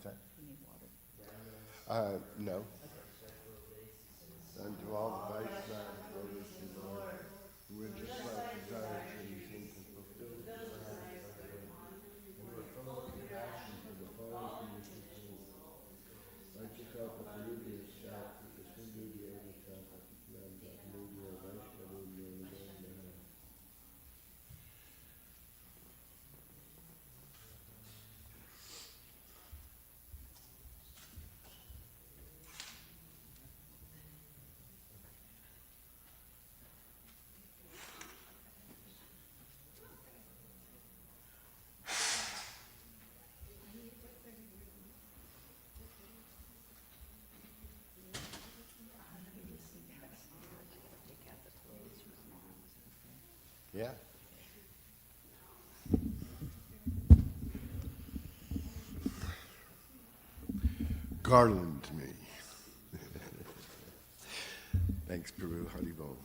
that? You need water. No. Unto all the Vaishnavas, devotees to the Lord, who with just like desire trees and fulfill the desires of the Lord, and who are full of compassion for the foes who wish to see. Archikapa Parudiya Shakti, Krishnudya Chapa, Nanda, Nudya Vaishnavudya Nanda. Yeah. Garland me. Thanks, Prabhu Haribol.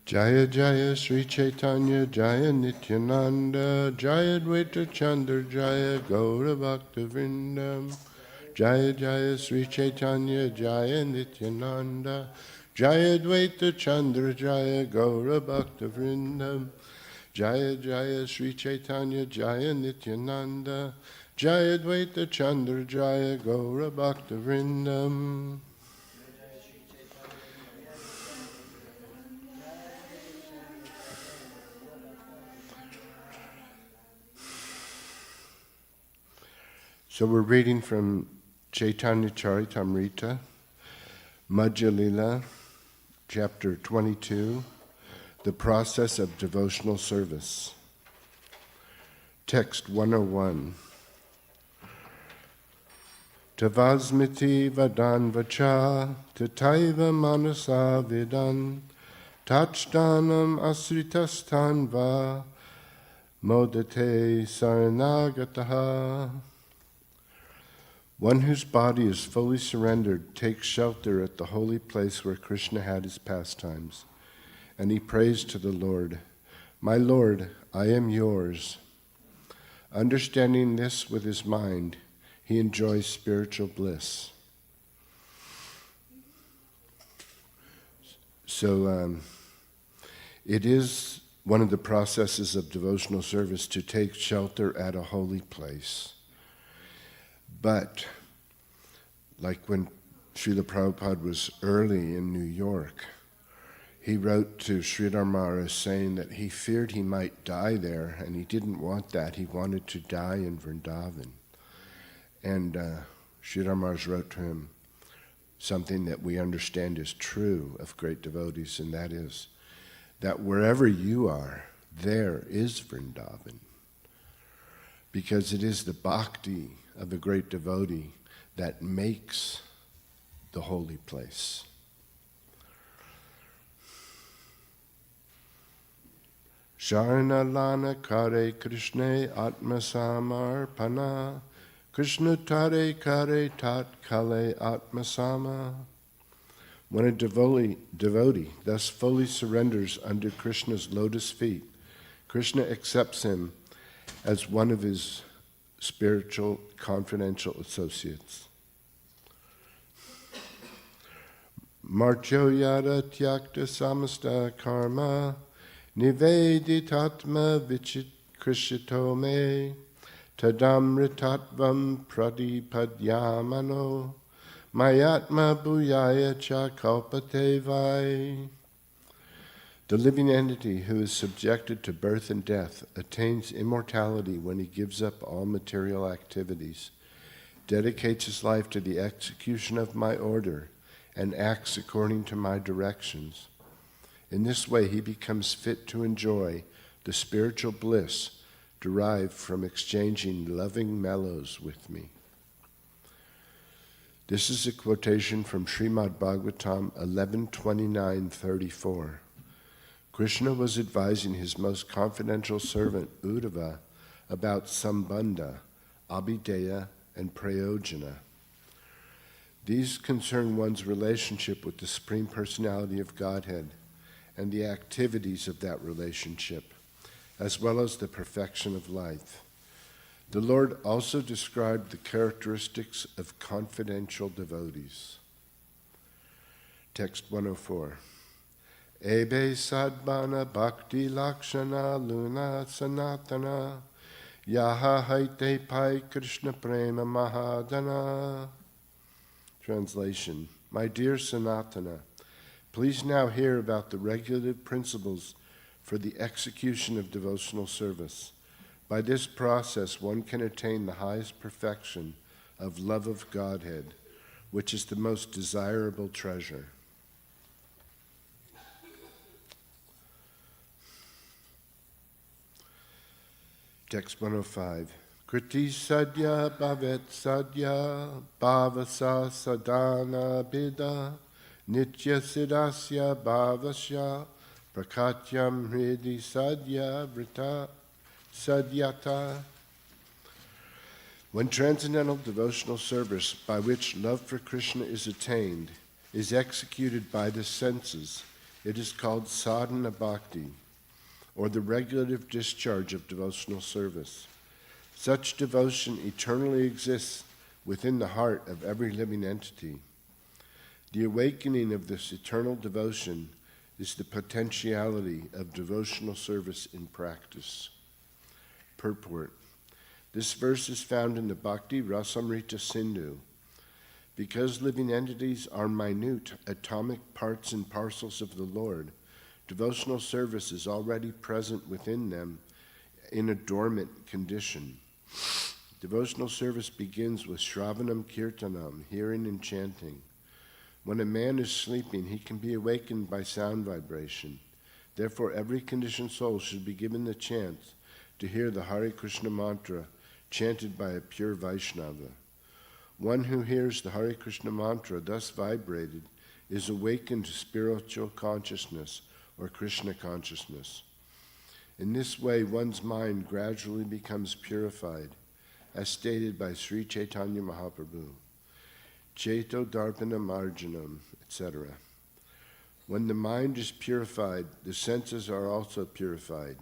Jaya Jaya Sri Chaitanya Jaya Nityananda Jaya Dvaita Chandra Jaya Gaura Bhakta Vrindam Jaya Jaya Sri Chaitanya Jaya Nityananda Jaya Dvaita Chandra Jaya Gaura Bhakta Vrindam Jaya Jaya Sri Chaitanya Jaya Nityananda Jaya Dvaita Chandra Jaya Gaura Bhakta Vrindam. So we're reading from Chaitanya Charitamrita, Madhya Lila, chapter 22, the process of devotional service. Text 101. Tavasmiti vadan vacha, tataiva manasa vidan, tachdanam asritastan va, modate saranagataha. One whose body is fully surrendered takes shelter at the holy place where Krishna had his pastimes, and he prays to the Lord, "My Lord, I am yours." Understanding this with his mind, he enjoys spiritual bliss. So it is one of the processes of devotional service to take shelter at a holy place. But, like when Srila Prabhupada was early in New York, he wrote to Sridhar Maharaj saying that he feared he might die there, and he didn't want that. He wanted to die in Vrindavan. And Sridhar Maharaj wrote to him something that we understand is true of great devotees, and that is that wherever you are, there is Vrindavan. Because it is the bhakti of a great devotee that makes the holy place. Sharana lana kare Krishna atma samarpana Krishna tare kare tat kale atma sama. When a devotee thus fully surrenders under Krishna's lotus feet, Krishna accepts him as one of his spiritual confidential associates. Marcho yada tyakta samasta karma niveditatma vichit krishito me tadamritatvam pradipadyamano mayatma bhuyaya cha kalpate vai. The living entity who is subjected to birth and death attains immortality when he gives up all material activities, dedicates his life to the execution of my order, and acts according to my directions. In this way, he becomes fit to enjoy the spiritual bliss derived from exchanging loving mellows with me. This is a quotation from Srimad Bhagavatam 11:29-34. Krishna was advising his most confidential servant, Uddhava, about Sambandha, Abhideya, and Prayojana. These concern one's relationship with the Supreme Personality of Godhead and the activities of that relationship, as well as the perfection of life. The Lord also described the characteristics of confidential devotees. Text 104. Ebe sadbana bhakti lakshana luna sanatana yaha haite pai Krishna prema mahadana. Translation. My dear Sanatana, please now hear about the regulative principles for the execution of devotional service. By this process, one can attain the highest perfection of love of Godhead, which is the most desirable treasure. Text 105. Kriti sadya bhavet sadya bhavasa sadhana bida nitya siddhasya bhavasya prakatyam hridi sadya vrita sadyata. When transcendental devotional service by which love for Krishna is attained is executed by the senses, it is called sadhana bhakti, or the regulative discharge of devotional service. Such devotion eternally exists within the heart of every living entity. The awakening of this eternal devotion is the potentiality of devotional service in practice. Purport. This verse is found in the Bhakti Rasamrita Sindhu. Because living entities are minute, atomic parts and parcels of the Lord, devotional service is already present within them in a dormant condition. Devotional service begins with Shravanam Kirtanam, hearing and chanting. When a man is sleeping, he can be awakened by sound vibration. Therefore, every conditioned soul should be given the chance to hear the Hare Krishna mantra chanted by a pure Vaishnava. One who hears the Hare Krishna mantra thus vibrated is awakened to spiritual consciousness or Krishna consciousness. In this way, one's mind gradually becomes purified, as stated by Sri Chaitanya Mahaprabhu, Cheto Darpana Marjanam, etc. When the mind is purified, the senses are also purified.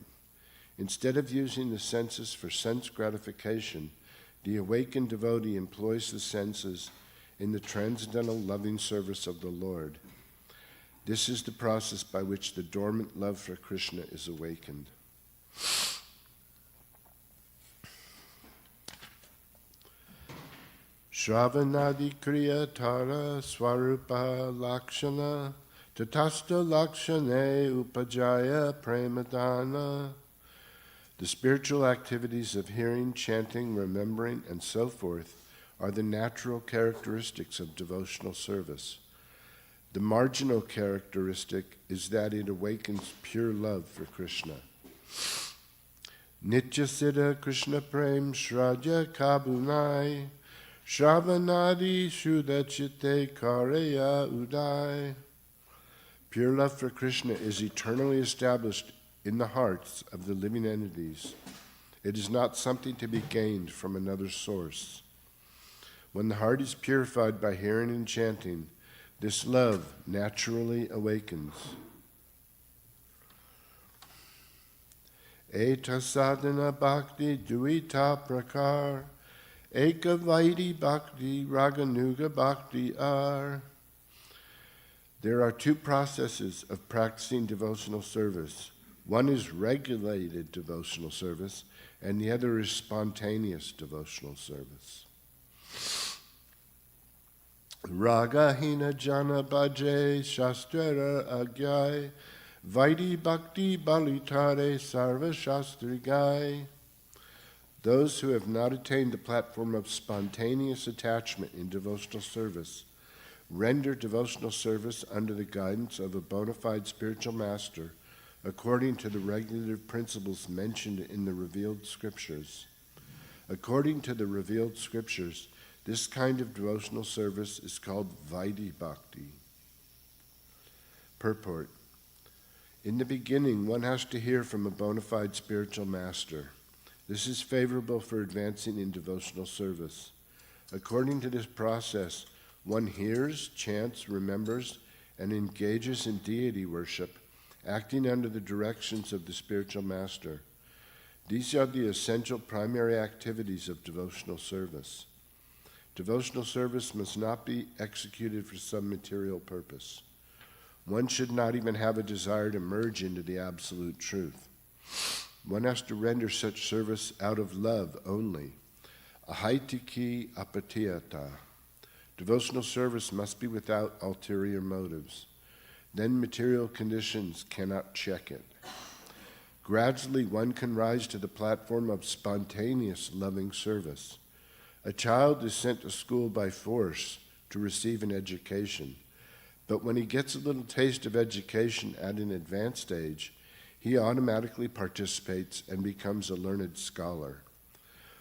Instead of using the senses for sense gratification, the awakened devotee employs the senses in the transcendental loving service of the Lord. This is the process by which the dormant love for Krishna is awakened. Shravanadi kriya tara swarupa lakshana tatasta lakshane upajaya premadana. The spiritual activities of hearing, chanting, remembering, and so forth are the natural characteristics of devotional service. The marginal characteristic is that it awakens pure love for Krishna. Nitya Siddha Krishna Prem Shraja Kabunai Shravanadi Shudachite Kareya Udai. Pure love for Krishna is eternally established in the hearts of the living entities. It is not something to be gained from another source. When the heart is purified by hearing and chanting, this love naturally awakens. Eta sadhana bhakti duita prakar, eka vaidi bhakti raganuga bhakti ar. There are two processes of practicing devotional service. One is regulated devotional service, and the other is spontaneous devotional service. Raga hina jana bhaje shastrara agyai vaidi bhakti balitare sarva shastrigai. Those who have not attained the platform of spontaneous attachment in devotional service render devotional service under the guidance of a bona fide spiritual master according to the regulative principles mentioned in the revealed scriptures. According to the revealed scriptures, This kind of devotional service is called Vaidhi Bhakti. Purport. In the beginning, one has to hear from a bona fide spiritual master. This is favorable for advancing in devotional service. According to this process, one hears, chants, remembers, and engages in deity worship, acting under the directions of the spiritual master. These are the essential primary activities of devotional service. Devotional service must not be executed for some material purpose. One should not even have a desire to merge into the absolute truth. One has to render such service out of love only. Ahaitiki apatiyata. Devotional service must be without ulterior motives. Then material conditions cannot check it. Gradually, one can rise to the platform of spontaneous loving service. A child is sent to school by force to receive an education, but when he gets a little taste of education at an advanced age, he automatically participates and becomes a learned scholar.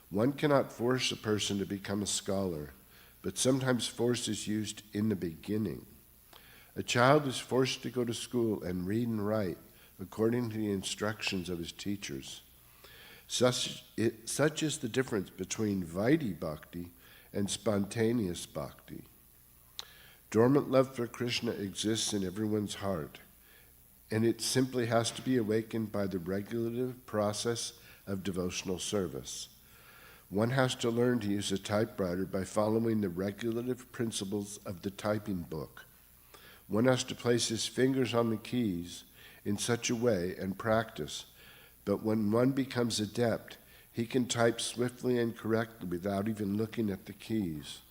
One cannot force a person to become a scholar, but sometimes force is used in the beginning. A child is forced to go to school and read and write according to the instructions of his teachers. Such is the difference between Vaidhi Bhakti and spontaneous Bhakti. Dormant love for Krishna exists in everyone's heart, and it simply has to be awakened by the regulative process of devotional service. One has to learn to use a typewriter by following the regulative principles of the typing book. One has to place his fingers on the keys in such a way and practice, but when one becomes adept, he can type swiftly and correctly without even looking at the keys.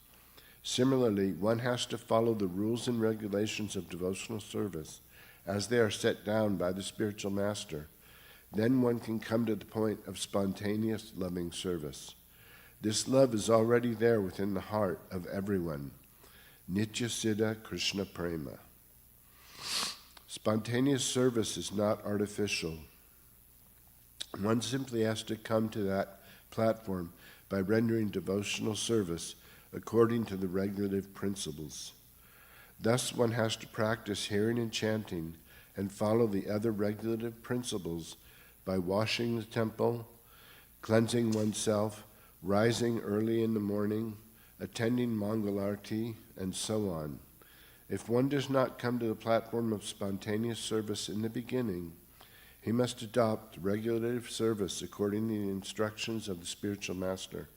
Similarly, one has to follow the rules and regulations of devotional service as they are set down by the spiritual master. Then one can come to the point of spontaneous loving service. This love is already there within the heart of everyone. Nitya Siddha Krishna Prema. Spontaneous service is not artificial. One simply has to come to that platform by rendering devotional service according to the regulative principles. Thus, one has to practice hearing and chanting and follow the other regulative principles by washing the temple, cleansing oneself, rising early in the morning, attending Mangalarti, and so on. If one does not come to the platform of spontaneous service in the beginning, he must adopt regulative service according to the instructions of the spiritual master.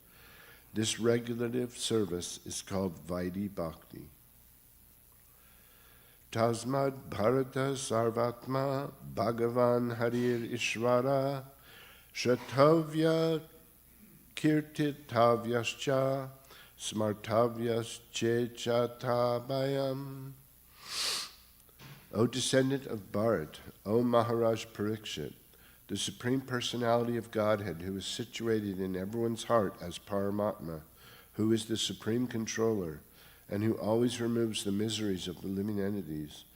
This regulative service is called Vaidhi Bhakti. Tasmad Bharata Sarvatma Bhagavan Harir Ishvara Shatavya Kirtitavyascha Smartavyas Chechatabayam. O descendant of Bharat, O Maharaj Parikshit, the Supreme Personality of Godhead who is situated in everyone's heart as Paramatma, who is the Supreme Controller, and who always removes the miseries of the living entities,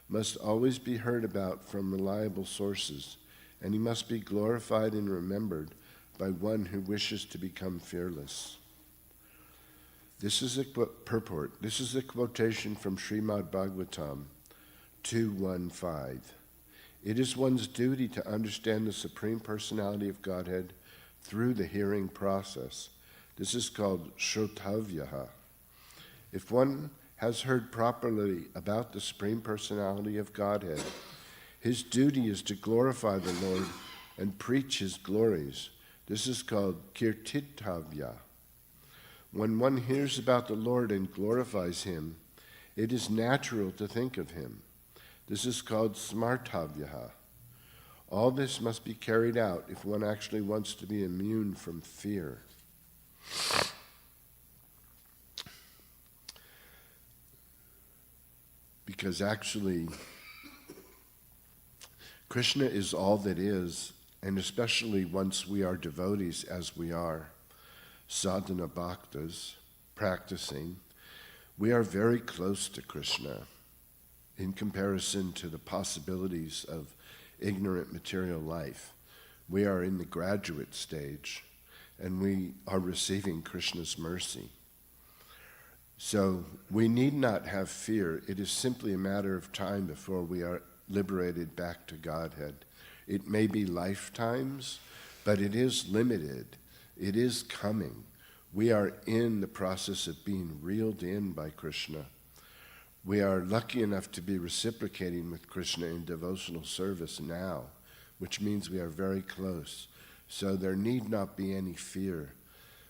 must always be heard about from reliable sources, and he must be glorified and remembered by one who wishes to become fearless. This is a purport. This is a quotation from Srimad Bhagavatam 2.1.5. It is one's duty to understand the Supreme Personality of Godhead through the hearing process. This is called Shrotavyaha. If one has heard properly about the Supreme Personality of Godhead, his duty is to glorify the Lord and preach his glories. This is called Kirtitavya. When one hears about the Lord and glorifies him, it is natural to think of him. This is called Smartavyaha. All this must be carried out if one actually wants to be immune from fear. Because actually, Krishna is all that is, and especially once we are devotees as we are, sadhana bhaktas, practicing, we are very close to Krishna in comparison to the possibilities of ignorant material life. We are in the graduate stage, and we are receiving Krishna's mercy. So we need not have fear. It is simply a matter of time before we are liberated back to Godhead. It may be lifetimes, but it is limited. It is coming. We are in the process of being reeled in by Krishna. We are lucky enough to be reciprocating with Krishna in devotional service now, which means we are very close. So there need not be any fear.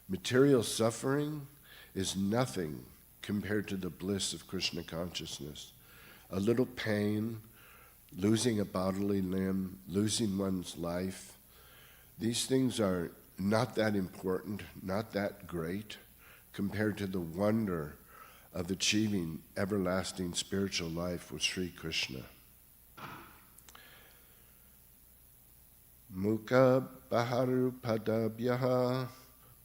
Material suffering is nothing compared to the bliss of Krishna consciousness. A little pain, losing a bodily limb, losing one's life, these things are not that important, not that great, compared to the wonder of achieving everlasting spiritual life with Sri Krishna. Mukha baharu padabhyaha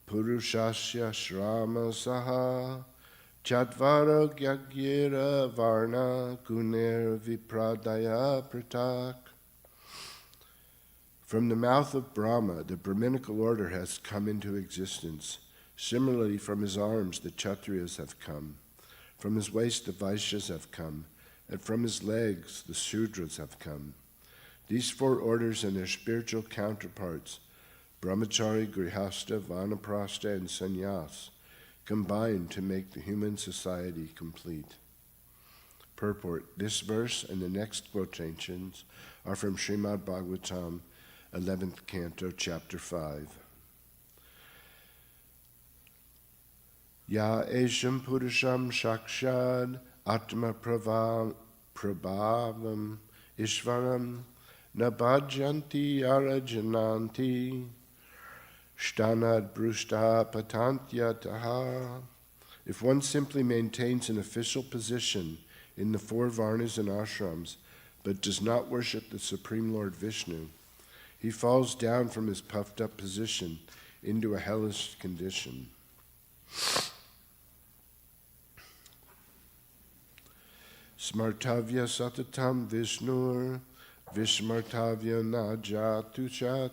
purushasya shrama saha Chatvara Gyagyera Varna Guner Vipradaya Pratak. From the mouth of Brahma, the Brahminical order has come into existence. Similarly, from his arms, the Kshatriyas have come. From his waist, the Vaishyas have come. And from his legs, the Sudras have come. These four orders and their spiritual counterparts, Brahmachari, Grihastha, Vanaprastha, and Sannyas, combine to make the human society complete. Purport. This verse and the next quotations are from Srimad Bhagavatam, 11th Canto, Chapter 5. Ya esham purusham shakshad atma prabhavam ishvaram nabhajanti arajananti Shtanad Brushta Patantya Taha. If one simply maintains an official position in the four varnas and ashrams, but does not worship the Supreme Lord Vishnu, he falls down from his puffed up position into a hellish condition. Smartavya Satatam Vishnur Vishmartavya Najatuchat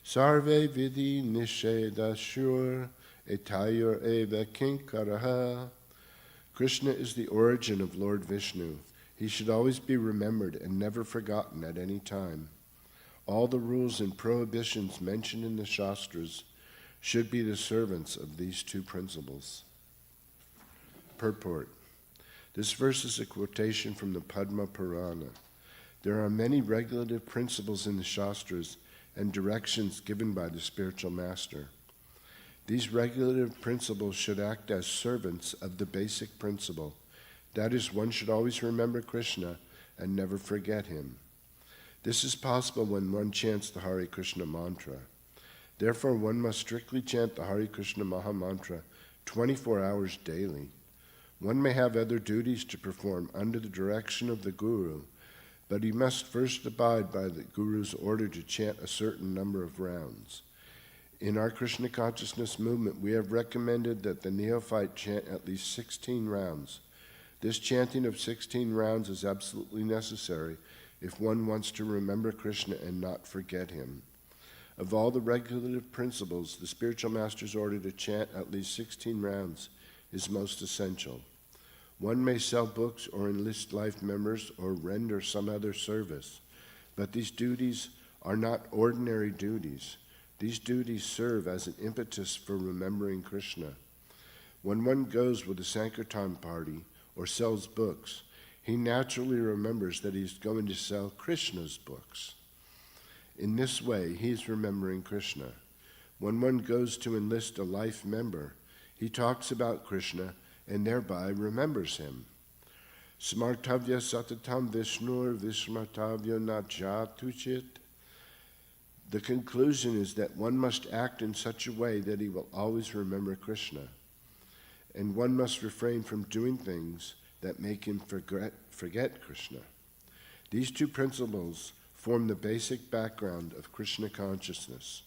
Sarve Vidhi Nisheda Shur Etayur Eva Kinkaraha. Krishna is the origin of Lord Vishnu. He should always be remembered and never forgotten at any time. All the rules and prohibitions mentioned in the Shastras should be the servants of these two principles. Purport. This verse is a quotation from the Padma Purana. There are many regulative principles in the Shastras and directions given by the spiritual master. These regulative principles should act as servants of the basic principle. That is, one should always remember Krishna and never forget him. This is possible when one chants the Hare Krishna mantra. Therefore, one must strictly chant the Hare Krishna Maha Mantra 24 hours daily. One may have other duties to perform under the direction of the Guru, but he must first abide by the Guru's order to chant a certain number of rounds. In our Krishna consciousness movement, we have recommended that the neophyte chant at least 16 rounds. This chanting of 16 rounds is absolutely necessary if one wants to remember Krishna and not forget him. Of all the regulative principles, the spiritual master's order to chant at least 16 rounds is most essential. One may sell books or enlist life members or render some other service, but these duties are not ordinary duties. These duties serve as an impetus for remembering Krishna. When one goes with a Sankirtan party or sells books, he naturally remembers that he's going to sell Krishna's books. In this way, he is remembering Krishna. When one goes to enlist a life member, he talks about Krishna and thereby remembers him. Smartavya satatam vishnur vismartavya najatuchit. The conclusion is that one must act in such a way that he will always remember Krishna, and one must refrain from doing things that make him forget Krishna. These two principles form the basic background of Krishna consciousness.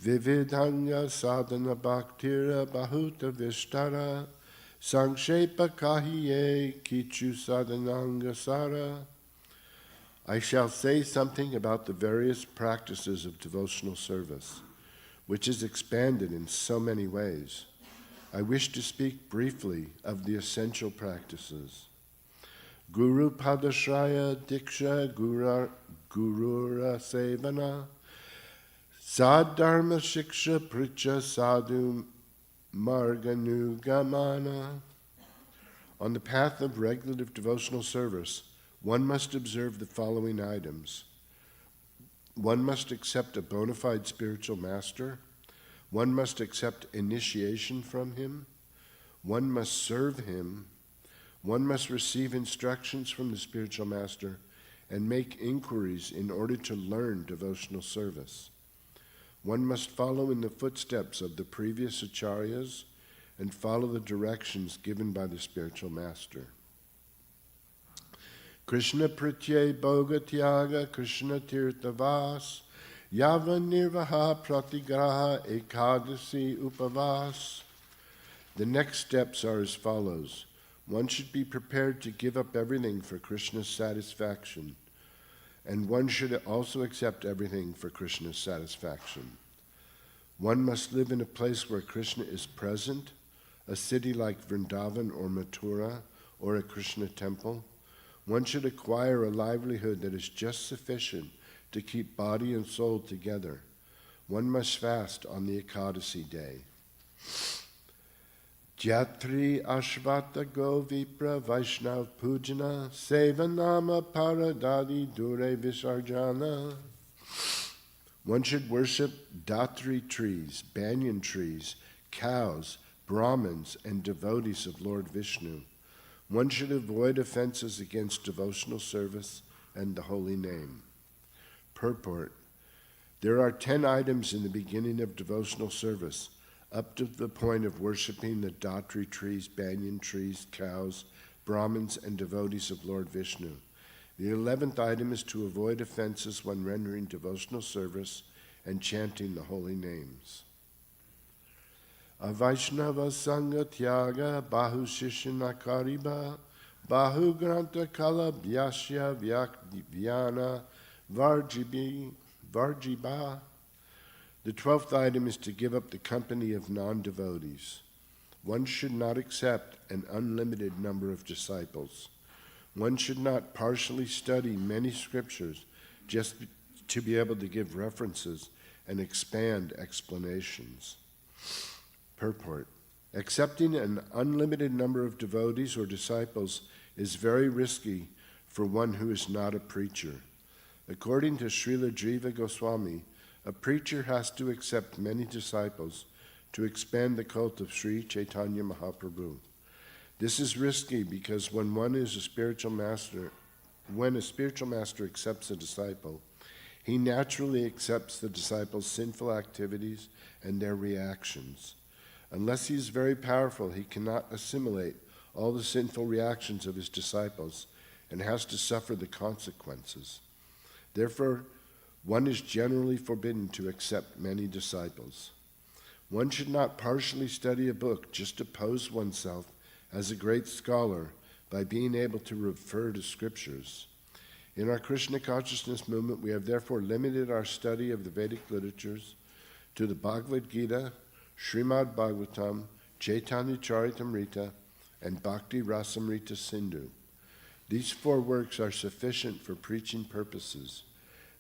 Vividhanya sadhana bhaktira bahuta vishtara sangshepa kahiye kichu sadhananga sara. I shall say something about the various practices of devotional service, which is expanded in so many ways. I wish to speak briefly of the essential practices. Guru Padashraya Diksha Gurura Sevana Sadharma Shiksha Pricha Sadhu Marganugamana. On the path of regulative devotional service, one must observe the following items. One must accept a bona fide spiritual master. One must accept initiation from him. One must serve him. One must receive instructions from the spiritual master and make inquiries in order to learn devotional service. One must follow in the footsteps of the previous acharyas and follow the directions given by the spiritual master. Krishna Pritye Bhoga Tyaga Krishna Tirthavas Yava Nirvaha Pratigraha Ekadasi Upavas. The next steps are as follows. One should be prepared to give up everything for Krishna's satisfaction, and one should also accept everything for Krishna's satisfaction. One must live in a place where Krishna is present, a city like Vrindavan or Mathura, or a Krishna temple. One should acquire a livelihood that is just sufficient to keep body and soul together. One must fast on the Ekadasi day. Jatri Ashvata Go Vipra Vaishnav Pujana Sevanama Paradadi Dure Visarjana. One should worship Datri trees, banyan trees, cows, Brahmins, and devotees of Lord Vishnu. One should avoid offenses against devotional service and the holy name. Purport. There are 10 items in the beginning of devotional service, up to the point of worshiping the Datri trees, banyan trees, cows, Brahmins, and devotees of Lord Vishnu. The 11th item is to avoid offenses when rendering devotional service and chanting the holy names. Avaishnava Sangha Tyaga Bahu Shishina Kariba Bahu Granta Kala Vyasya Vyana Varjiba. The 12th item is to give up the company of non-devotees. One should not accept an unlimited number of disciples. One should not partially study many scriptures just to be able to give references and expand explanations. Purport. Accepting an unlimited number of devotees or disciples is very risky for one who is not a preacher. According to Srila Jiva Goswami, a preacher has to accept many disciples to expand the cult of Sri Chaitanya Mahaprabhu. This is risky because when a spiritual master accepts a disciple, he naturally accepts the disciple's sinful activities and their reactions. Unless he is very powerful, he cannot assimilate all the sinful reactions of his disciples and has to suffer the consequences. Therefore, one is generally forbidden to accept many disciples. One should not partially study a book just to pose oneself as a great scholar by being able to refer to scriptures. In our Krishna consciousness movement, we have therefore limited our study of the Vedic literatures to the Bhagavad Gita, Srimad Bhagavatam, Chaitanya Charitamrita, and Bhakti Rasamrita Sindhu. These 4 works are sufficient for preaching purposes.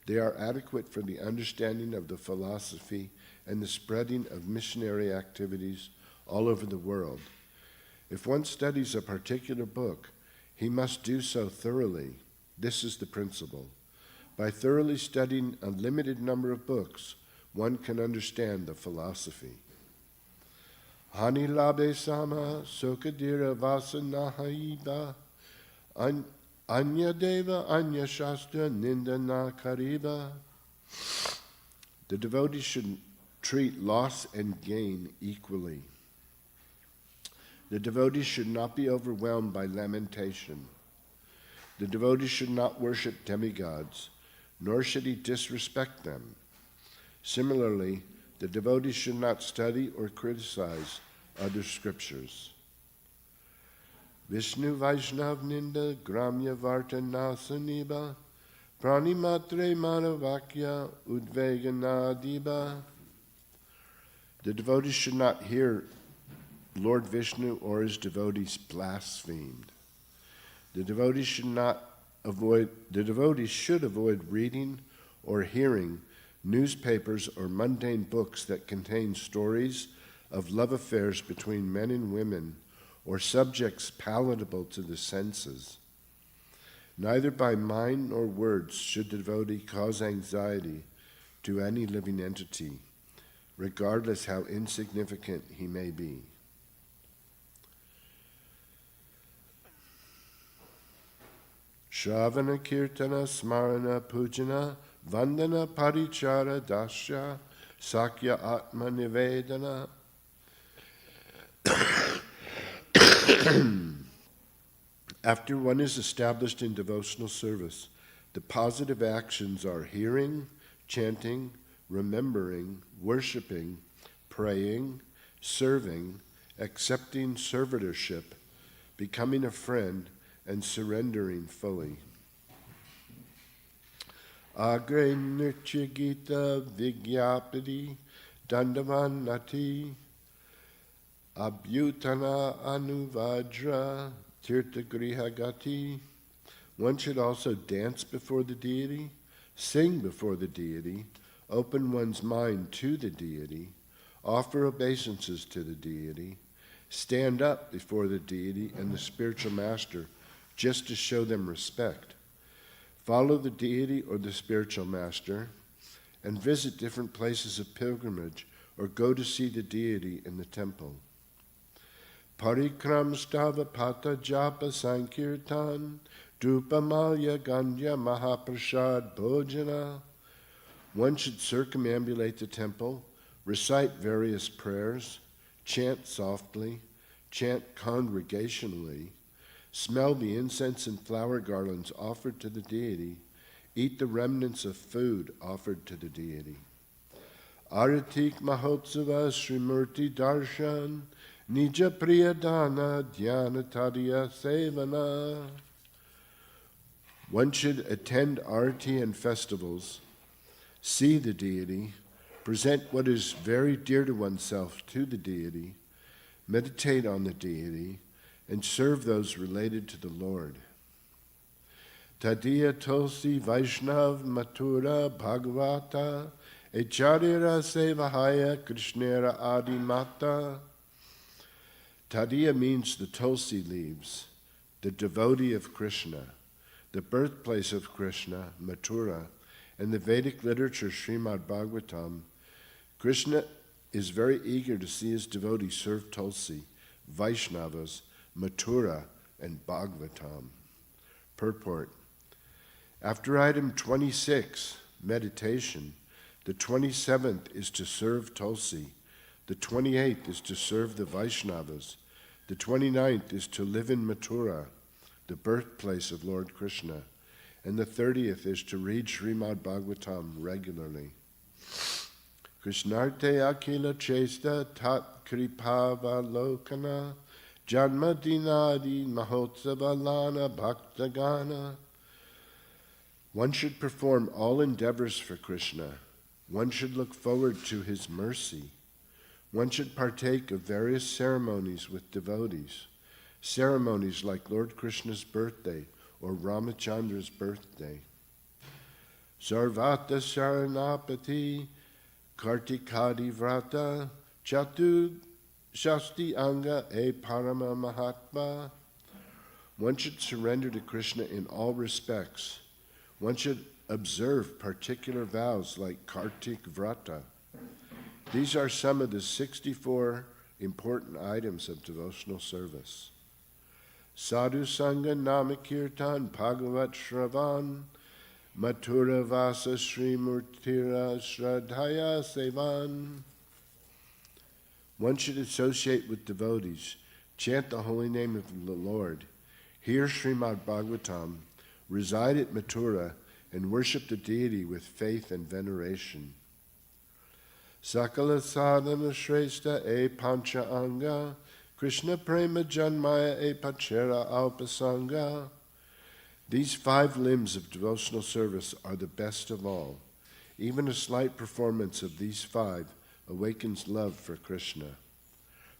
They are adequate for the understanding of the philosophy and the spreading of missionary activities all over the world. If one studies a particular book, he must do so thoroughly. This is the principle. By thoroughly studying a limited number of books, one can understand the philosophy. Hani labe sama sokadira vasanahaiba anya deva anya shastra nindana kariba. The devotee should treat loss and gain equally. The devotee should not be overwhelmed by lamentation. The devotee should not worship demigods, nor should he disrespect them. Similarly, the devotee should not study or criticize other scriptures. Vishnu Vaishnav Ninda Gramya Varta Nasaniba Pranimatre Manavakya Udveganadiba. The devotee should not hear Lord Vishnu or his devotees blasphemed. The devotees should avoid reading or hearing newspapers or mundane books that contain stories of love affairs between men and women or subjects palatable to the senses. Neither by mind nor words should the devotee cause anxiety to any living entity, regardless how insignificant he may be. Shravana Kirtana Smarana Pujana Vandana Parichara Dasya Sakya Atma Nivedana. After one is established in devotional service, the positive actions are hearing, chanting, remembering, worshiping, praying, serving, accepting servitorship, becoming a friend, and surrendering fully. Agre Nritya Gita Vigyapati Dandavanati Abhyutana Anuvajra Tirthagrihagati. One should also dance before the deity, sing before the deity, open one's mind to the deity, offer obeisances to the deity, stand up before the deity and the spiritual master just to show them respect, follow the deity or the spiritual master, and visit different places of pilgrimage or go to see the deity in the temple. Parikram stava pata japa sankirtan drupamalya gandhya mahaprasad bhojana. One should circumambulate the temple, recite various prayers, chant softly, chant congregationally, smell the incense and flower garlands offered to the deity, eat the remnants of food offered to the deity. Aratik Mahotsava Srimurti Darshan Nija Priyadana Dhyana Tadya Sevana. One should attend arati and festivals, see the deity, present what is very dear to oneself to the deity, meditate on the deity, and serve those related to the Lord. Tadiya Tulsi Vaishnav Mathura Bhagavata Echarira Sevahaya Krishnera Adi Mata. Tadiya means the Tulsi leaves, the devotee of Krishna, the birthplace of Krishna, Mathura, and the Vedic literature Srimad Bhagavatam. Krishna is very eager to see his devotees serve Tulsi, Vaishnavas, Mathura, and Bhagavatam. Purport. After item 26, meditation, the 27th is to serve Tulsi, the 28th is to serve the Vaishnavas, the 29th is to live in Mathura, the birthplace of Lord Krishna, and the 30th is to read Srimad Bhagavatam regularly. Krishnarte akila chesta tat kripavalokana janma dinadi mahotsavalana bhaktagana. One should perform all endeavors for Krishna. One should look forward to his mercy. One should partake of various ceremonies with devotees, ceremonies like Lord Krishna's birthday or Ramachandra's birthday. Sarvata Saranapati Kartikadi Vrata Chatu Shasti Anga E Parama Mahatma. One should surrender to Krishna in all respects. One should observe particular vows like Kartik Vrata. These are some of the 64 important items of devotional service. Sadhu Sangha Namakirtan Bhagavat Shravan Mathura Vasa Sri Murtira Shraddhaya Sevan. One should associate with devotees, chant the holy name of the Lord, hear Srimad Bhagavatam, reside at Mathura, and worship the deity with faith and veneration. Sakala sadhana shrestha e pancha anga, Krishna prema janmaya e pachera alpasanga. These 5 limbs of devotional service are the best of all. Even a slight performance of these 5 awakens love for Krishna.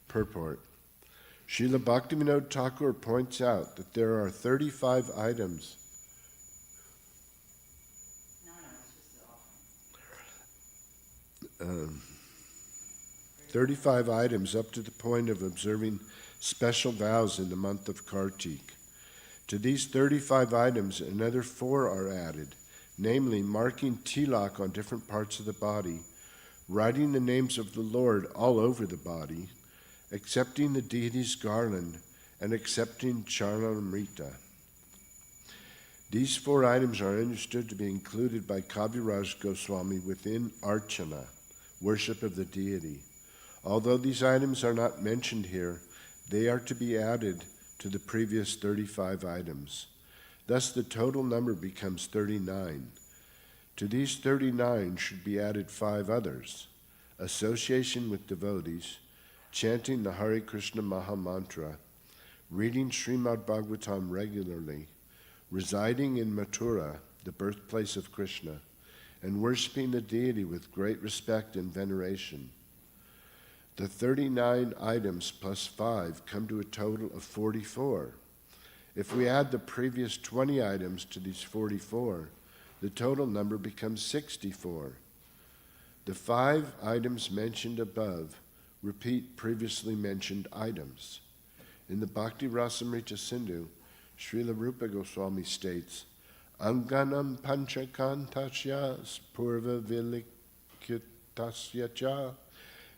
Purport. Srila Bhaktivinoda Thakur points out that there are 35 items. No, it's just the offering. 35 items up to the point of observing special vows in the month of Kartik. To these 35 items, another 4 are added, namely marking tilak on different parts of the body, writing the names of the Lord all over the body, accepting the deity's garland, and accepting charnamrita. These 4 items are understood to be included by Kaviraj Goswami within archana, worship of the deity. Although these items are not mentioned here, they are to be added to the previous 35 items. Thus the total number becomes 39. To these 39 should be added 5 others: association with devotees, chanting the Hare Krishna Maha Mantra, reading Srimad Bhagavatam regularly, residing in Mathura, the birthplace of Krishna, and worshiping the deity with great respect and veneration. The 39 items plus 5 come to a total of 44. If we add the previous 20 items to these 44, the total number becomes 64. The 5 items mentioned above repeat previously mentioned items. In the Bhakti Rasamrita Sindhu, Srila Rupa Goswami states, Anganam panchakantasya spurva vilikitasya cha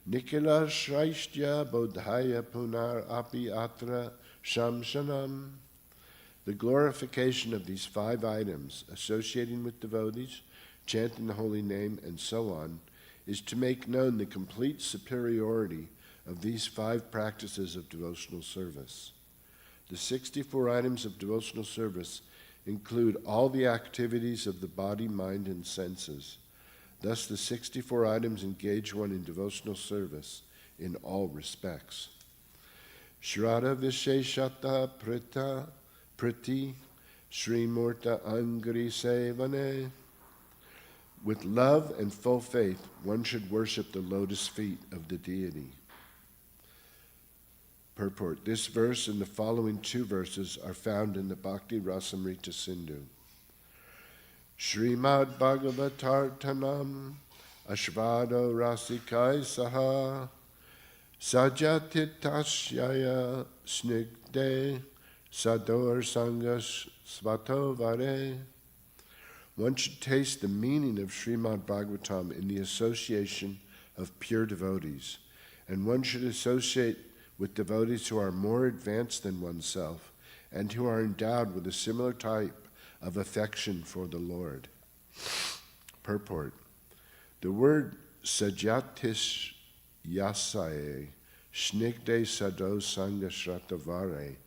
nikila shraishtya bodhaya punar api atra shamshanam. The glorification of these 5 items, associating with devotees, chanting the holy name, and so on, is to make known the complete superiority of these 5 practices of devotional service. The 64 items of devotional service include all the activities of the body, mind, and senses. Thus, the 64 items engage one in devotional service in all respects. Shraddha Visheshata Priti Srimurta Angri Sevane. With love and full faith, one should worship the lotus feet of the deity. Purport. This verse and the following 2 verses are found in the Bhakti Rasamrita Sindhu. Srimad Bhagavatartanam Ashvado Rasikai Saha Sajatitashyaya Snigde Sador Sangas Svatovare. One should taste the meaning of Srimad Bhagavatam in the association of pure devotees, and one should associate with devotees who are more advanced than oneself and who are endowed with a similar type of affection for the Lord. Purport. The word sajatis yasaye, snigde sado sangha shratavare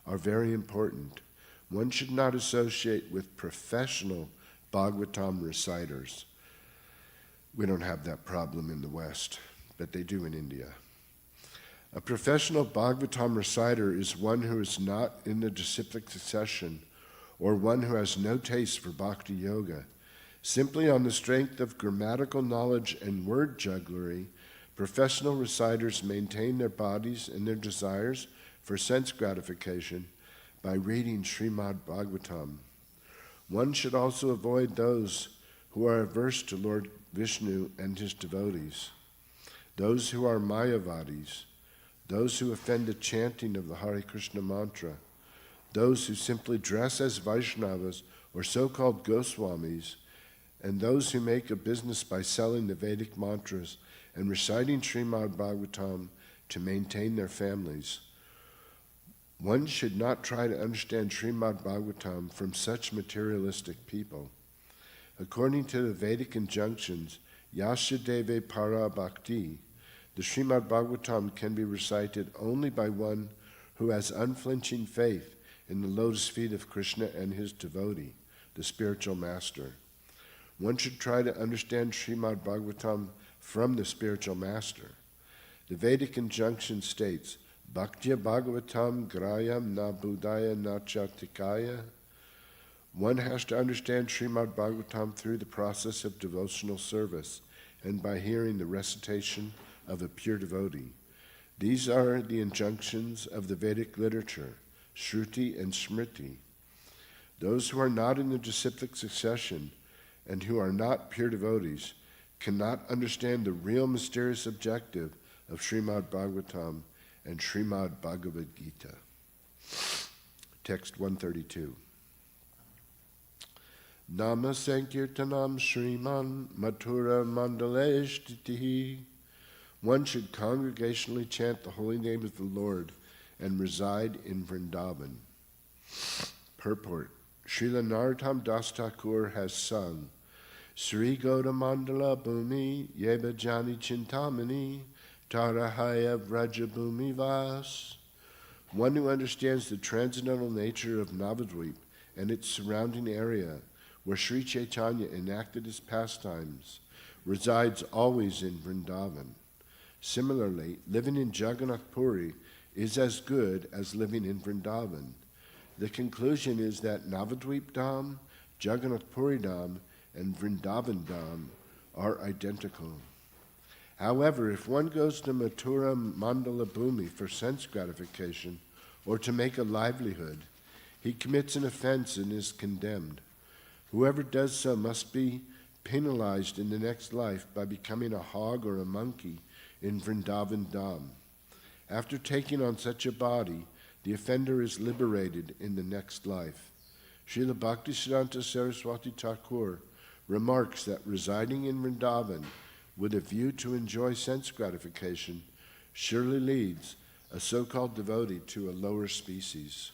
are very important. One should not associate with professional Bhagavatam reciters. We don't have that problem in the West, but they do in India. A professional Bhagavatam reciter is one who is not in the disciplic succession or one who has no taste for bhakti yoga. Simply on the strength of grammatical knowledge and word jugglery, professional reciters maintain their bodies and their desires for sense gratification by reading Srimad Bhagavatam. One should also avoid those who are averse to Lord Vishnu and his devotees, those who are Mayavadis, those who offend the chanting of the Hare Krishna mantra, those who simply dress as Vaishnavas or so-called Goswamis, and those who make a business by selling the Vedic mantras and reciting Srimad Bhagavatam to maintain their families. One should not try to understand Srimad Bhagavatam from such materialistic people. According to the Vedic injunctions, Yashadeve Para Bhakti, the Srimad Bhagavatam can be recited only by one who has unflinching faith in the lotus feet of Krishna and his devotee, the spiritual master. One should try to understand Srimad Bhagavatam from the spiritual master. The Vedic injunction states, Bhaktya Bhagavatam Grayam na Budaya na Chatikaya. One has to understand Srimad Bhagavatam through the process of devotional service and by hearing the recitation of a pure devotee. These are the injunctions of the Vedic literature, Shruti and Smriti. Those who are not in the disciplic succession and who are not pure devotees cannot understand the real mysterious objective of Srimad Bhagavatam and Srimad Bhagavad Gita. Text 132. Nama Sankirtanam Shriman Mathura Mandaleshtitihi. One should congregationally chant the holy name of the Lord and reside in Vrindavan. Purport. Srila Narottam Das Thakur has sung, Sri Goda Mandala Bhumi Yeba Jani Chintamani Tarahaya Vraja Bhumi Vas. One who understands the transcendental nature of Navadvip and its surrounding area, where Sri Chaitanya enacted his pastimes, resides always in Vrindavan. Similarly, living in Jagannath Puri is as good as living in Vrindavan. The conclusion is that Navadvip Dham, Jagannath Puri Dham, and Vrindavan Dham are identical. However, if one goes to Mathura Mandala Bhumi for sense gratification or to make a livelihood, he commits an offense and is condemned. Whoever does so must be penalized in the next life by becoming a hog or a monkey in Vrindavan Dham. After taking on such a body, the offender is liberated in the next life. Srila Bhaktisiddhanta Saraswati Thakur remarks that residing in Vrindavan with a view to enjoy sense gratification surely leads a so-called devotee to a lower species.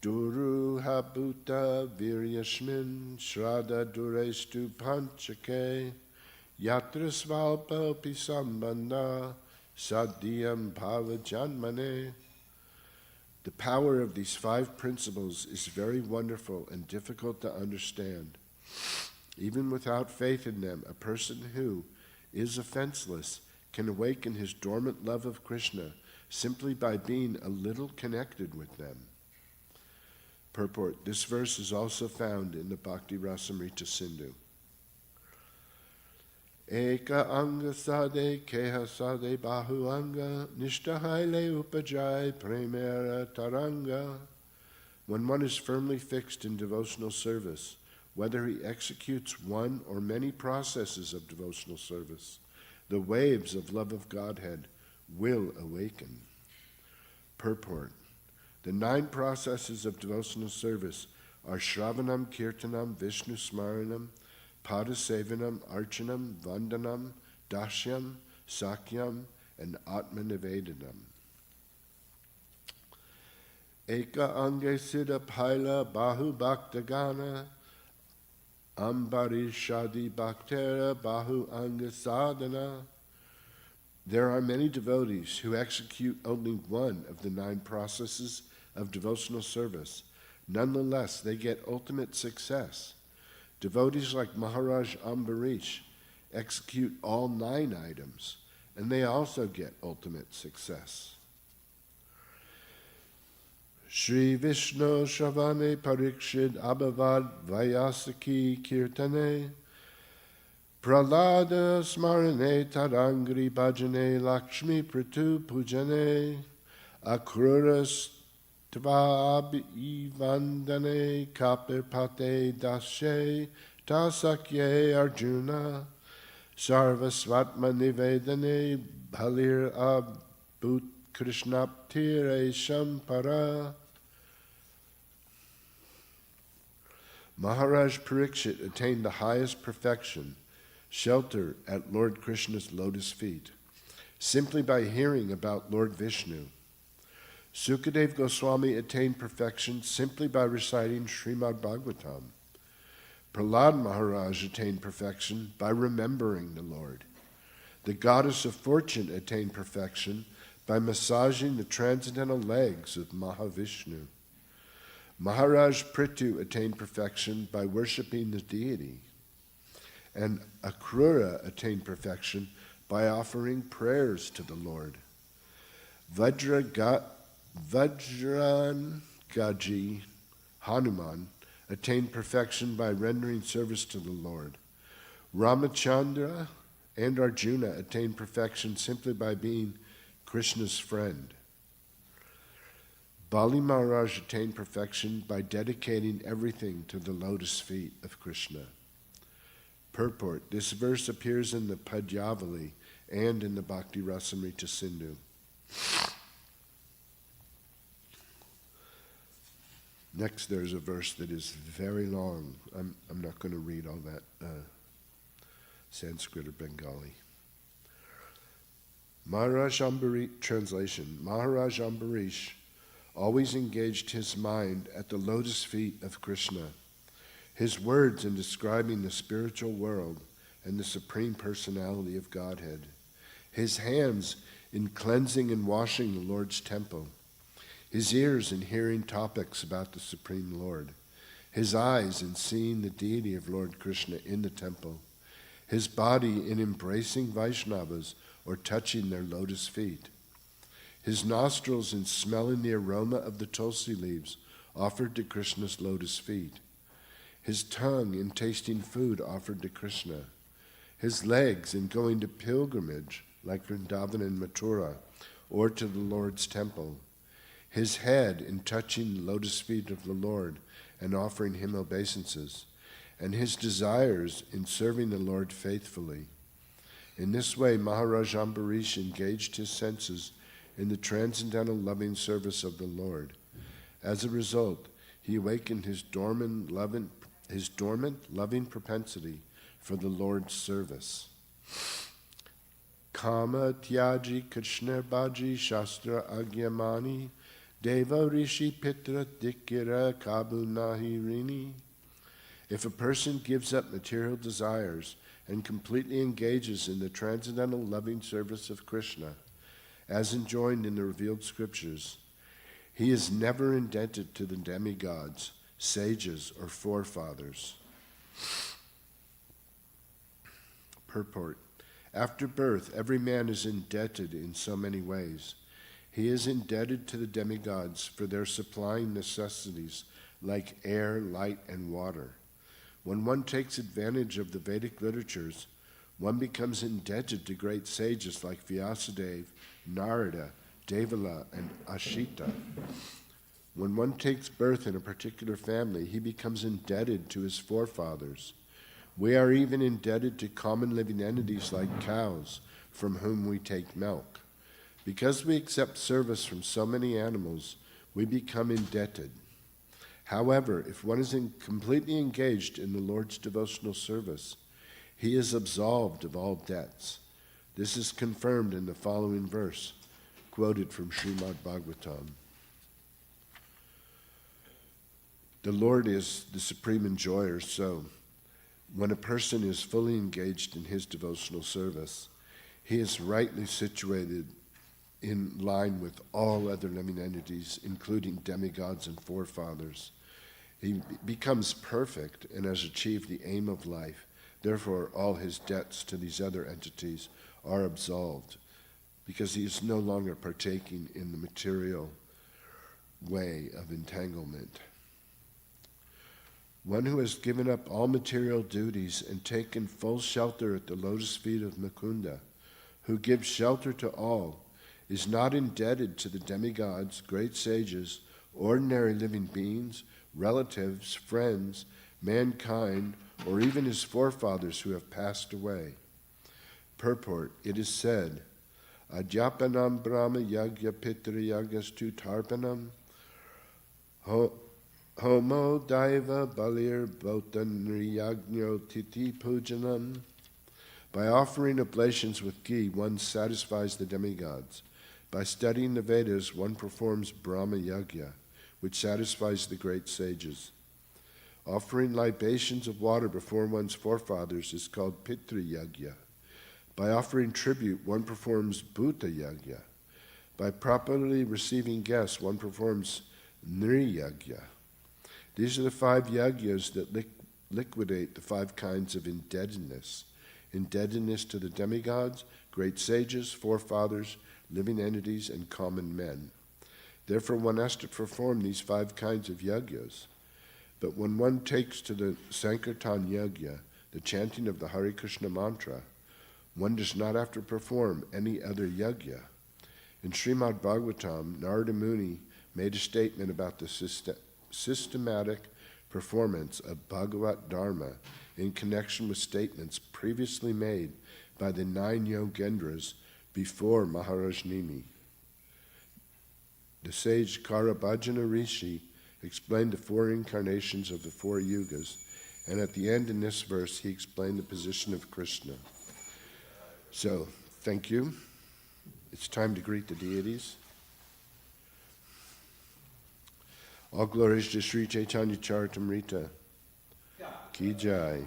Duru habhuta viryashmin shraddha durestu panchake yatra svalpa pisambandha sadhyam bhava janmane. The power of these 5 principles is very wonderful and difficult to understand. Even without faith in them, a person who is offenseless can awaken his dormant love of Krishna simply by being a little connected with them. Purport. This verse is also found in the Bhakti Rasamrita Sindhu. Eka anga sade keha sade bahu anga nishtahaile upajai premera taranga. When one is firmly fixed in devotional service, whether he executes one or many processes of devotional service, the waves of love of Godhead will awaken. Purport. The 9 processes of devotional service are Shravanam, Kirtanam, Vishnu Smaranam, Padasevanam, Archanam, Vandanam, Dashyam, Sakyam, and Atmanivedanam. Eka Ange Siddha Paila Bahu Bhaktagana Ambari Shadi Bhaktera Bahu Anga Sadhana. There are many devotees who execute only one of the 9 processes of devotional service. Nonetheless, they get ultimate success. Devotees like Maharaj Ambarish execute all 9 items, and they also get ultimate success. Shri Vishnu Shavane Parikshid Abhavad Vyasaki Kirtane Pralada Smarane Tarangri Bhajane Lakshmi Pratu Pujane Akruras Tvabi Vandane Kapirpate Dashe Tasakye Arjuna Sarvasvatma Nivedane Bhalir Abhut Krishnaptire Shampara. Maharaj Parikshit attained the highest perfection, shelter at Lord Krishna's lotus feet, simply by hearing about Lord Vishnu. Sukadev Goswami attained perfection simply by reciting Srimad Bhagavatam. Prahlad Maharaj attained perfection by remembering the Lord. The goddess of fortune attained perfection by massaging the transcendental legs of Mahavishnu. Maharaj Prithu attained perfection by worshipping the deity. And Akrura attained perfection by offering prayers to the Lord. Vajrangaji Hanuman attained perfection by rendering service to the Lord. Ramachandra and Arjuna attained perfection simply by being Krishna's friend. Bali Maharaj attained perfection by dedicating everything to the lotus feet of Krishna. Purport: this verse appears in the Padyavali and in the Bhakti Rasamrita Sindhu. Next, there's a verse that is very long. I'm not going to read all that Sanskrit or Bengali. Translation: Maharaj Ambarish always engaged his mind at the lotus feet of Krishna. His words in describing the spiritual world and the Supreme Personality of Godhead. His hands in cleansing and washing the Lord's temple. His ears in hearing topics about the Supreme Lord. His eyes in seeing the deity of Lord Krishna in the temple. His body in embracing Vaishnavas or touching their lotus feet. His nostrils in smelling the aroma of the tulsi leaves offered to Krishna's lotus feet. His tongue in tasting food offered to Krishna. His legs in going to pilgrimage like Vrindavan and Mathura or to the Lord's temple. His head in touching the lotus feet of the Lord and offering him obeisances. And his desires in serving the Lord faithfully. In this way, Maharaj Ambarish engaged his senses in the transcendental loving service of the Lord. As a result, he awakened his dormant loving propensity for the Lord's service. Kama tyaji krishna baji shastra agyamani deva rishi pitra dikira kabu nahi rini. If a person gives up material desires and completely engages in the transcendental loving service of Krishna, as enjoined in the revealed scriptures, he is never indebted to the demigods, sages, or forefathers. Purport: after birth, every man is indebted in so many ways. He is indebted to the demigods for their supplying necessities like air, light, and water. When one takes advantage of the Vedic literatures, one becomes indebted to great sages like Vyasadeva, Narada, Devala, and Ashita. When one takes birth in a particular family, he becomes indebted to his forefathers. We are even indebted to common living entities like cows, from whom we take milk. Because we accept service from so many animals, we become indebted. However, if one is completely engaged in the Lord's devotional service, he is absolved of all debts. This is confirmed in the following verse, quoted from Srimad Bhagavatam. The Lord is the supreme enjoyer, so when a person is fully engaged in his devotional service, he is rightly situated in line with all other living entities, including demigods and forefathers. He becomes perfect and has achieved the aim of life. Therefore, all his debts to these other entities are absolved, because he is no longer partaking in the material way of entanglement. One who has given up all material duties and taken full shelter at the lotus feet of Mukunda, who gives shelter to all, is not indebted to the demigods, great sages, ordinary living beings, relatives, friends, mankind, or even his forefathers who have passed away. Purport: it is said, Adyapanam Brahma Yagya Pitra Yagastu Tarpanam Homo Daiva Balir Bhotanriyagno Titi Pujanam. By offering oblations with ghee, one satisfies the demigods. By studying the Vedas, one performs Brahma Yagya, which satisfies the great sages. Offering libations of water before one's forefathers is called Pitra Yagya. By offering tribute, one performs Bhuta Yagya. By properly receiving guests, one performs Nri Yagya. These are the 5 yagyas that liquidate the 5 kinds of indebtedness. Indebtedness to the demigods, great sages, forefathers, living entities, and common men. Therefore, one has to perform these 5 kinds of yagyas. But when one takes to the Sankirtan Yagya, the chanting of the Hare Krishna mantra, one does not have to perform any other yagya. In Srimad Bhagavatam, Narada Muni made a statement about the systematic performance of Bhagavat Dharma in connection with statements previously made by the 9 Yogendras before Maharaj Nimi. The sage Karabhajana Rishi explained the 4 incarnations of the 4 yugas, and at the end in this verse he explained the position of Krishna. So, thank you. It's time to greet the deities. All glories to Sri Chaitanya Charitamrita. Ki Jai.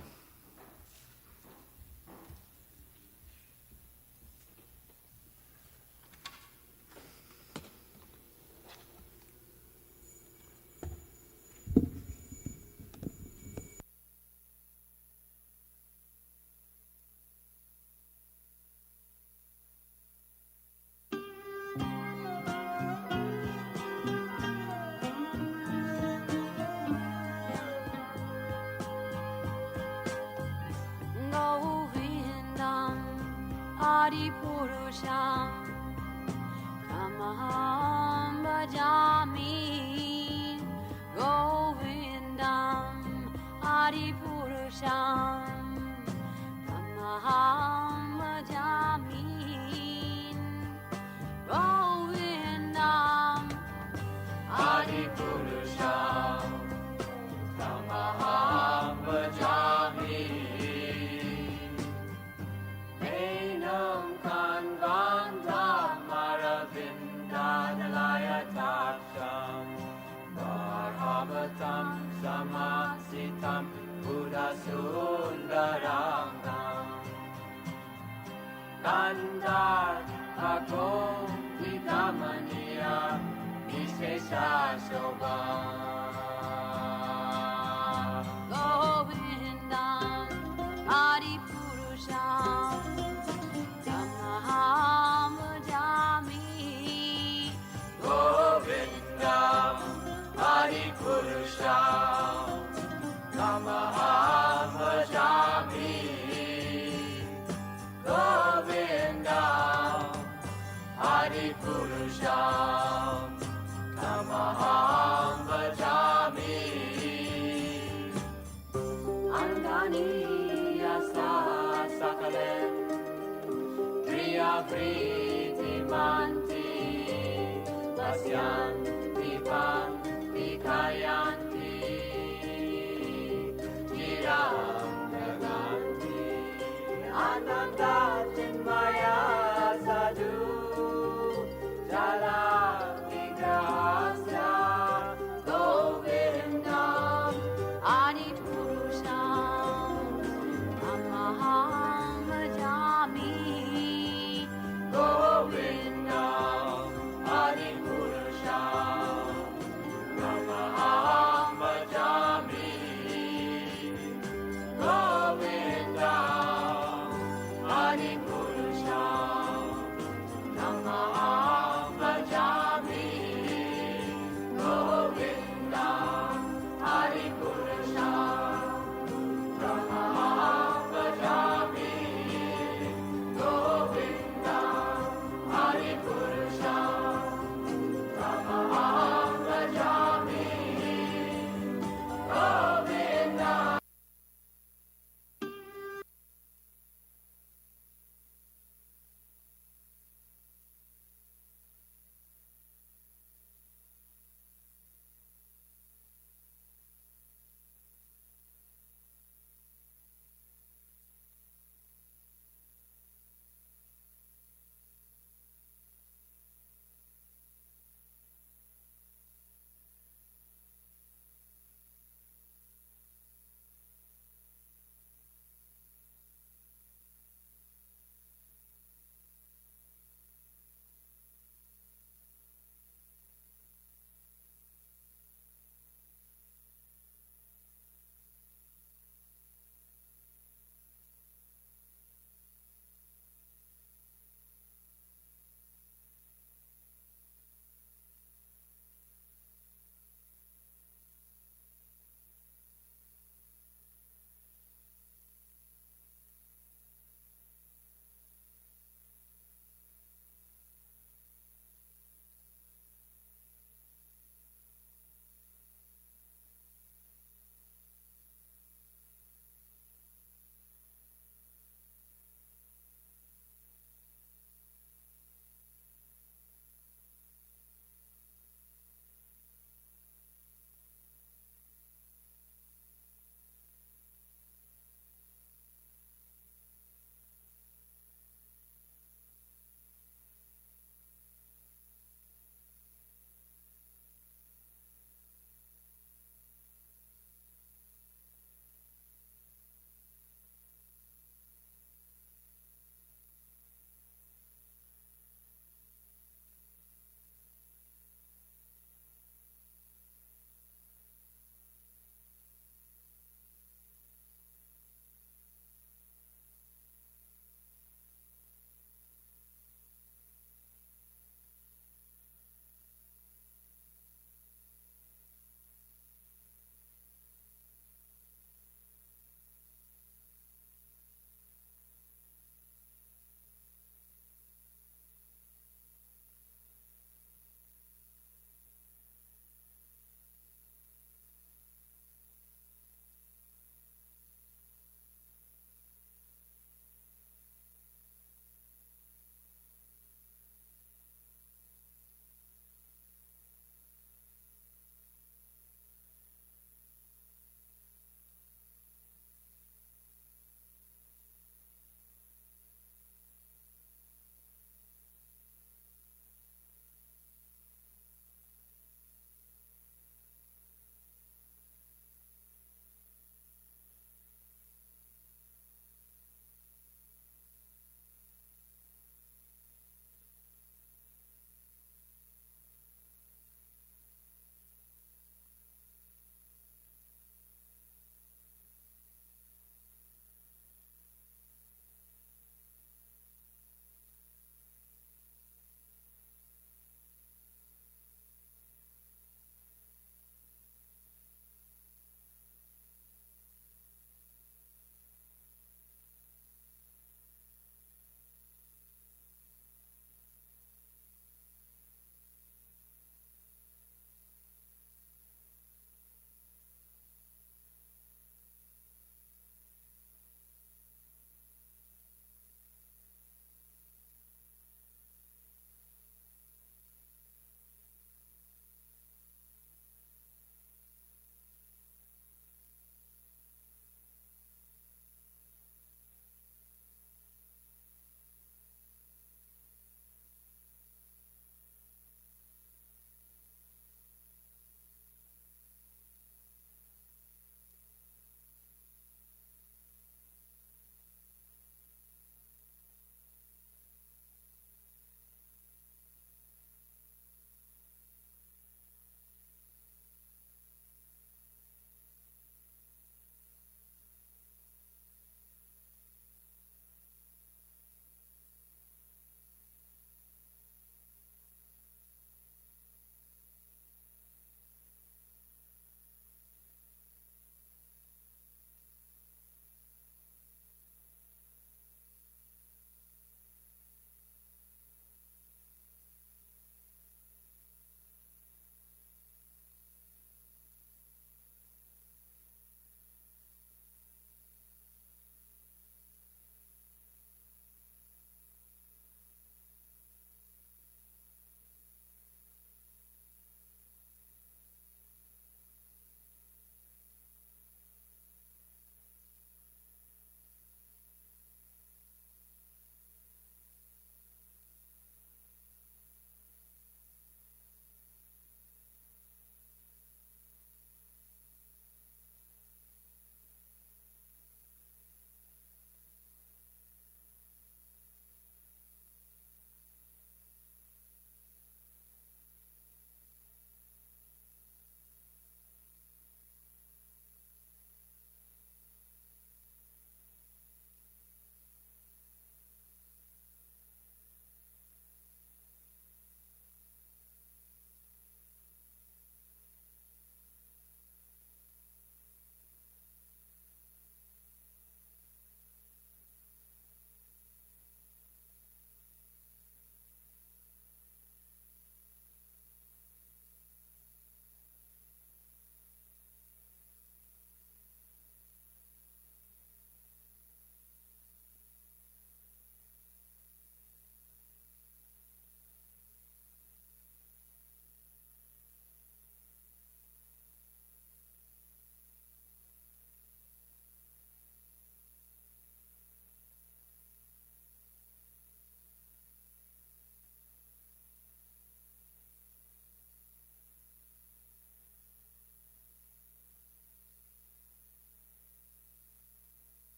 Adipurusham Tamaham Bhajami Govindam Adipurusham Tamaham Bhajami Govindam Adipurusham Tamaham Bhajami Bharavatam Samasitam Buddha Sundarangam Kandar Ako Vikamaniya Vishesha Shobha Govindam Adipurusham Tamaham Bhajami Govindam Adipurusham Tamaham Bhajami Govindam Adipurusham Tamaham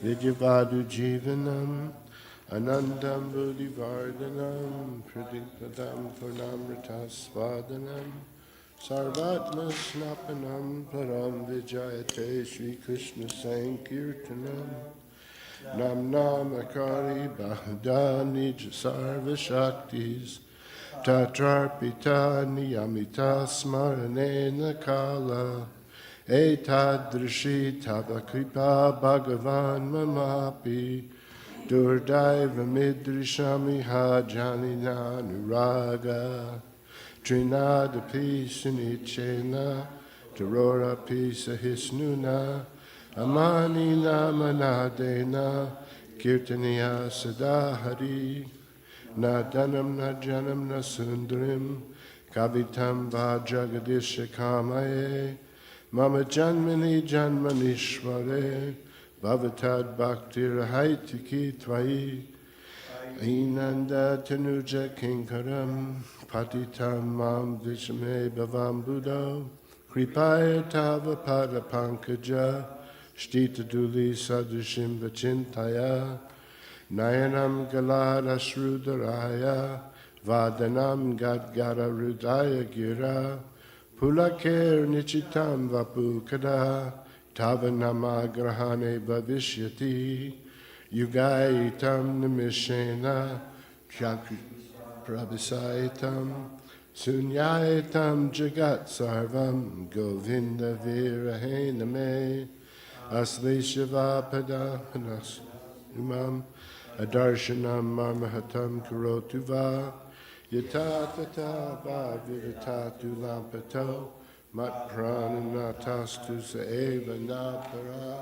Vidyavadu Jivanam, Anandam Buddhivardhanam, Pradikpadam Purnamritasvadanam, Sarvatma Snapanam Param Vijayate Shri Krishna Sankirtanam, Nam Namakari Bahudani Sarva Shaktis, Tatrarpita Niyamita Smaranena Kala, Etadrishi Tava Kripa Bhagavan Mamapi, Durdaiva Midrishami Hajanina Nuraga, Trinada Pisa Nichena, Tarora Pisa Hisnuna, Amani Namanadena, Kirtaniya Sadahari, Nadanam Najanam Nasundrim, Kavitam Vajagadisha Kamaye, Mama Janmani Janmanishware, Bhavatad Bhaktir Haitiki Tvai, Ainanda Tanuja Kinkaram, Patitam Mam Vishme Bhavam Buddha, Kripaya Tava Pada Pankaja, Shtita Duli Sadhushim Vachintaya, Nayanam Galada Shrudaraya, Vadanam Gadgara Rudaya Gira, Pulakir Nichitam Vapukada, Tavanama Grahane Bhavishyati, Yugaitam Nimishena, Chakri Prabhisaitam, Sunyaitam Jagat Sarvam, Govinda Virahename, Aslishava Padapanas Umam, Adarshanam Marmahatam Karotuva, Yatatata Bhaviratatu Lampato, Mat Prananatastu Saeva Napara.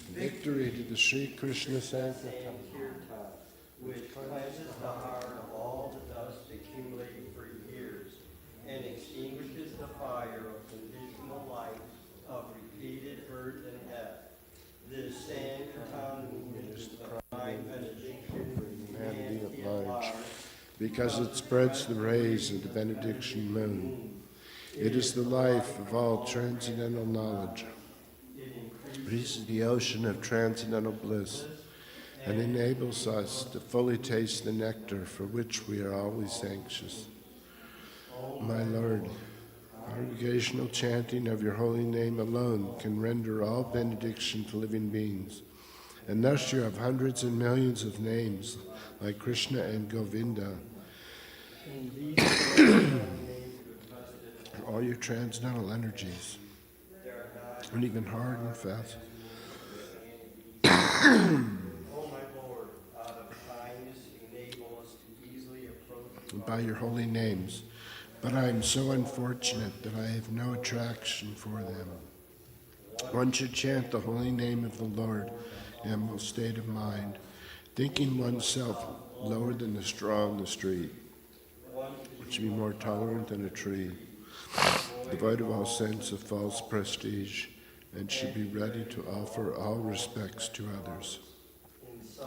Victory to the Sri Krishna Sankirtan, which cleanses the heart of all the dust accumulated for years and extinguishes the fire of conditional life of repeated birth and death. This Sankirtan movement is the prime benediction for humanity at large, because it spreads the rays of the benediction moon. It is the life of all transcendental knowledge. It is the ocean of transcendental bliss and enables us to fully taste the nectar for which we are always anxious. My Lord, congregational chanting of your holy name alone can render all benediction to living beings. And thus you have hundreds and millions of names like Krishna and Govinda. All your transcendental energies, and even hard and fast. O my Lord, out of kindness, enable us to easily approach By your holy names, but I am so unfortunate that I have no attraction for them. One should chant the holy name of the Lord in a humble state of mind, thinking oneself lower than the straw in the street. One should be more tolerant than a tree, devoid of all sense of false prestige, and should be ready to offer all respects to others.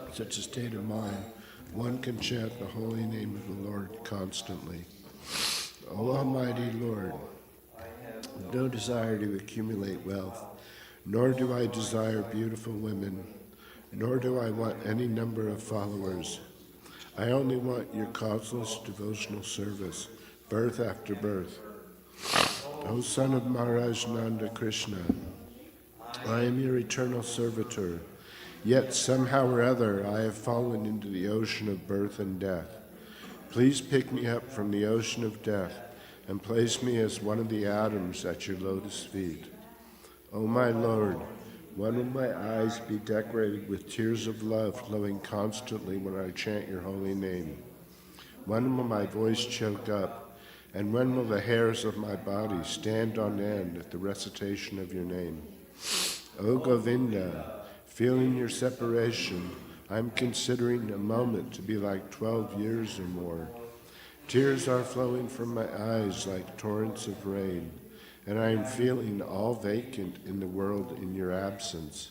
In such a state of mind, one can chant the holy name of the Lord constantly. O Almighty Lord, I have no desire to accumulate wealth, nor do I desire beautiful women, nor do I want any number of followers. I only want your causeless devotional service, birth after birth. O son of Maharaj Nanda Krishna, I am your eternal servitor, yet somehow or other I have fallen into the ocean of birth and death. Please pick me up from the ocean of death and place me as one of the atoms at your lotus feet. O my Lord, when will my eyes be decorated with tears of love flowing constantly when I chant your holy name? When will my voice choke up, and when will the hairs of my body stand on end at the recitation of your name? O Govinda, feeling your separation, I am considering a moment to be like 12 years or more. Tears are flowing from my eyes like torrents of rain, and I am feeling all vacant in the world in your absence.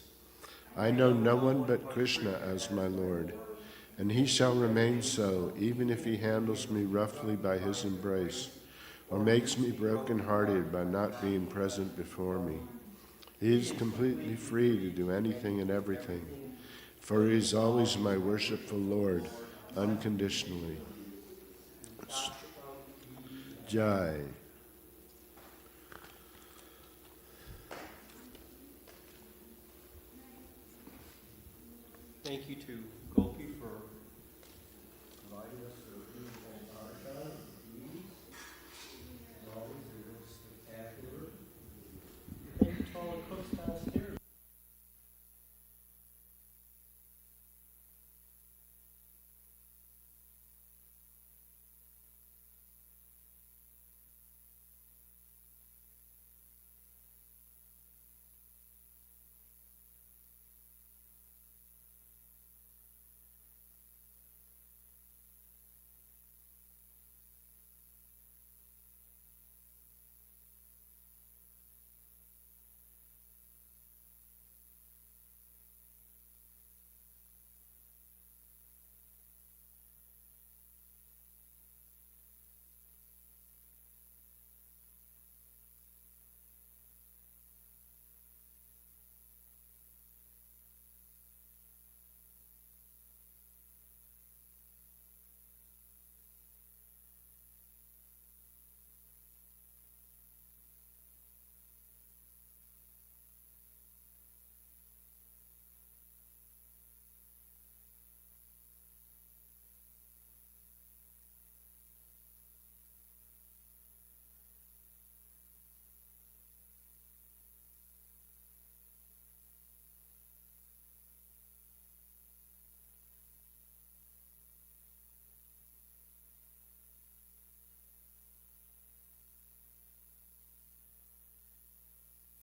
I know no one but Krishna as my Lord, and he shall remain so even if he handles me roughly by his embrace, or makes me broken-hearted by not being present before me. He is completely free to do anything and everything, for he is always my worshipful Lord, unconditionally. Jai. Thank you too.